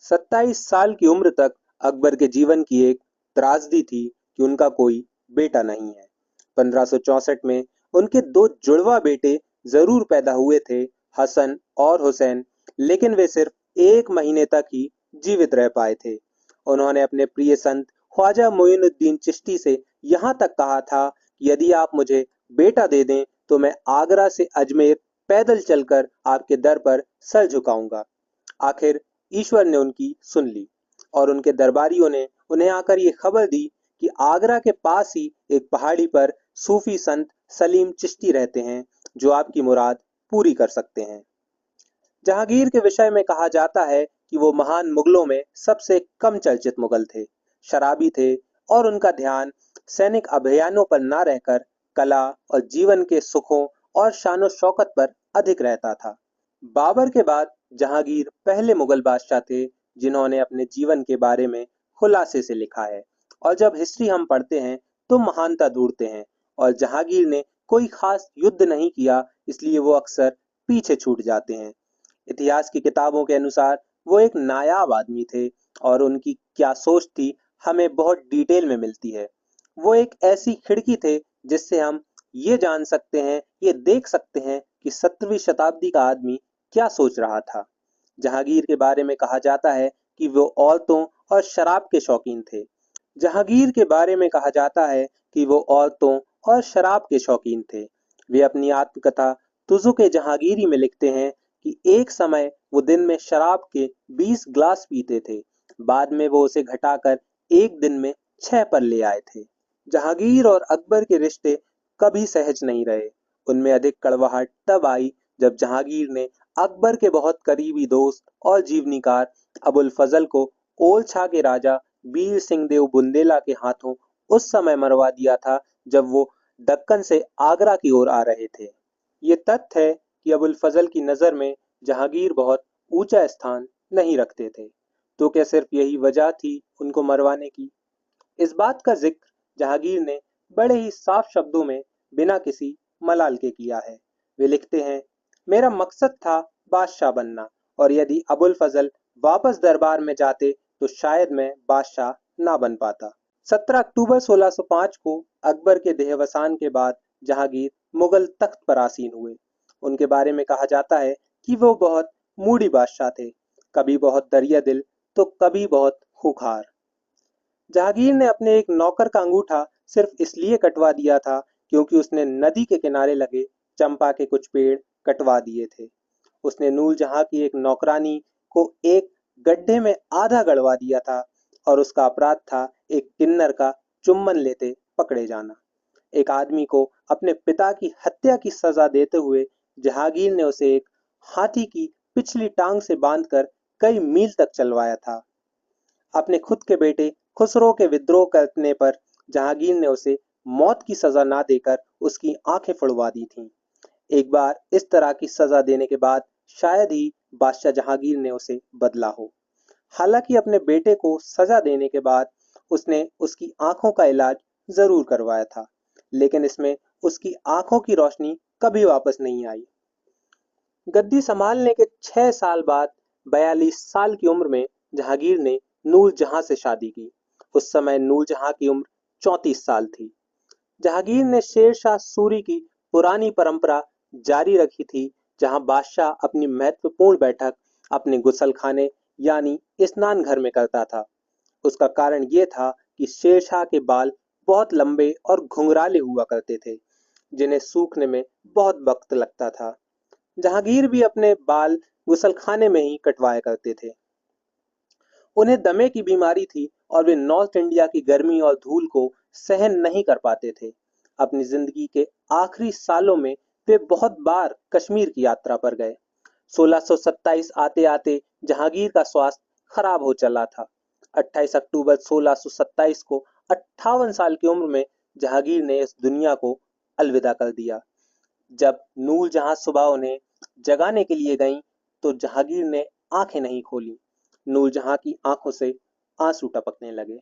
27 साल की उम्र तक अकबर के जीवन की एक त्रासदी थी कि उनका कोई बेटा नहीं है। 1564 में उनके दो जुड़वा बेटे जरूर पैदा हुए थे, हसन और हुसैन, लेकिन वे सिर्फ 1 महीने तक ही जीवित रह पाए थे। उन्होंने अपने प्रिय संत ख्वाजा मोइनुद्दीन चिश्ती से यहाँ तक कहा था कि यदि आप मुझे बेटा दे दें तो मैं आगरा से अजमेर पैदल चलकर आपके दर पर सर झुकाऊंगा। आखिर ईश्वर ने उनकी सुन ली और उनके दरबारियों ने उन्हें आकर ये खबर दी कि आगरा के पास ही एक पहाड़ी पर सूफी संत सलीम चिश्ती रहते हैं, जो आपकी मुराद पूरी कर सकते हैं। जहांगीर के विषय में कहा जाता है कि वो महान मुगलों में सबसे कम चर्चित मुगल थे, शराबी थे और उनका ध्यान सैनिक अभियानों पर न रहकर कला और जीवन के सुखों और शानो शौकत पर अधिक रहता था। बाबर के बाद जहांगीर पहले मुगल बादशाह थे जिन्होंने अपने जीवन के बारे में खुलासे से लिखा है, और जब हिस्ट्री हम पढ़ते हैं तो महानता ढूंढते हैं, और जहांगीर ने कोई खास युद्ध नहीं किया, इसलिए वो अक्सर पीछे छूट जाते हैं। इतिहास की किताबों के अनुसार वो एक नायाब आदमी थे और उनकी क्या सोच थी हमें बहुत डिटेल में मिलती है। वो एक ऐसी खिड़की थे जिससे हम ये जान सकते हैं, ये देख सकते हैं कि 17वीं शताब्दी का आदमी क्या सोच रहा था। जहांगीर के बारे में कहा जाता है कि वो औरतों और शराब के शौकीन थे। जहांगीर के बारे में कहा जाता है कि वो औरतों और शराब के शौकीन थे। वे अपनी आत्मकथा तुजुक-ए जहांगीरी में लिखते हैं कि एक समय वो दिन में शराब के 20 ग्लास पीते थे, बाद में वो उसे घटाकर एक दिन में 6 पर ले आए थे। जहांगीर और अकबर के रिश्ते कभी सहज नहीं रहे। उनमें अधिक कड़वाहट तब आई जब जहांगीर ने अकबर के बहुत करीबी दोस्त और जीवनीकार अबुल फजल को ओलछा के राजा वीर सिंह देव बुंदेला के हाथों उस समय मरवा दिया था जब वो दक्कन से आगरा की ओर आ रहे थे। ये तथ्य है कि अबुल फजल की नजर में जहांगीर बहुत ऊंचा स्थान नहीं रखते थे। तो क्या सिर्फ यही वजह थी उनको मरवाने की? इस बात का जिक्र जहांगीर ने बड़े ही साफ शब्दों में बिना किसी मलाल के किया है। वे लिखते हैं, मेरा मकसद था बादशाह बनना, और यदि अबुल फजल वापस दरबार में जाते तो शायद मैं बादशाह ना बन पाता। 17 अक्टूबर 1605 को अकबर के देहावसान के बाद जहांगीर मुगल तख्त पर आसीन हुए। उनके बारे में कहा जाता है कि वो बहुत मूडी बादशाह थे, कभी बहुत दरिया दिल तो कभी बहुत खूंखार। जहांगीर ने अपने एक नौकर का अंगूठा सिर्फ इसलिए कटवा दिया था क्योंकि उसने नदी के किनारे लगे चंपा के कुछ पेड़ कटवा दिए थे। उसने नूर जहां की एक नौकरानी को एक गड्ढे में आधा गड़वा दिया था, और उसका अपराध था एक किन्नर का चुम्बन लेते पकड़े जाना। एक आदमी को अपने पिता की हत्या की सजा देते हुए जहांगीर ने उसे एक हाथी की पिछली टांग से बांधकर कई मील तक चलवाया था। अपने खुद के बेटे खुसरो के विद्रोह करने पर जहांगीर ने उसे मौत की सजा ना देकर उसकी आंखें फुड़वा दी थीं। एक बार इस तरह की सजा देने के बाद शायद ही बादशाह जहांगीर ने उसे बदला हो। हालांकि अपने बेटे को सजा देने के बाद उसने उसकी आंखों का इलाज जरूर करवाया था, लेकिन इसमें उसकी आंखों की रोशनी कभी वापस नहीं आई। गद्दी संभालने के 6 साल बाद 42 साल की उम्र में जहांगीर ने नूर जहां से शादी की। उस समय नूर जहां की उम्र 34 साल थी। जहांगीर ने शेर शाह सूरी की पुरानी परंपरा जारी रखी थी, जहां बादशाह अपनी महत्वपूर्ण बैठक अपने गुसल खाने यानी स्नान घर में करता था। उसका कारण ये था कि शेर शाह के बाल बहुत लंबे और घुंघराले हुआ करते थे, जिन्हें सूखने में बहुत वक्त लगता था। जहांगीर भी अपने बाल गुसलखाने में ही कटवाया करते थे। उन्हें दमे की बीमारी थी और वे नॉर्थ इंडिया की गर्मी और धूल को सहन नहीं कर पाते थे। अपनी जिंदगी के आखिरी सालों में वे बहुत बार कश्मीर की यात्रा पर गए। 1627 आते आते जहांगीर का स्वास्थ्य खराब हो चला था। 28 अक्टूबर 1627 को 58 साल की उम्र में जहांगीर ने इस दुनिया को अलविदा कर दिया। जब नूर जहां सुबह उन्हें जगाने के लिए गईं, तो जहांगीर ने आंखें नहीं खोली। नूर जहां की आंखों से आंसू टपकने लगे।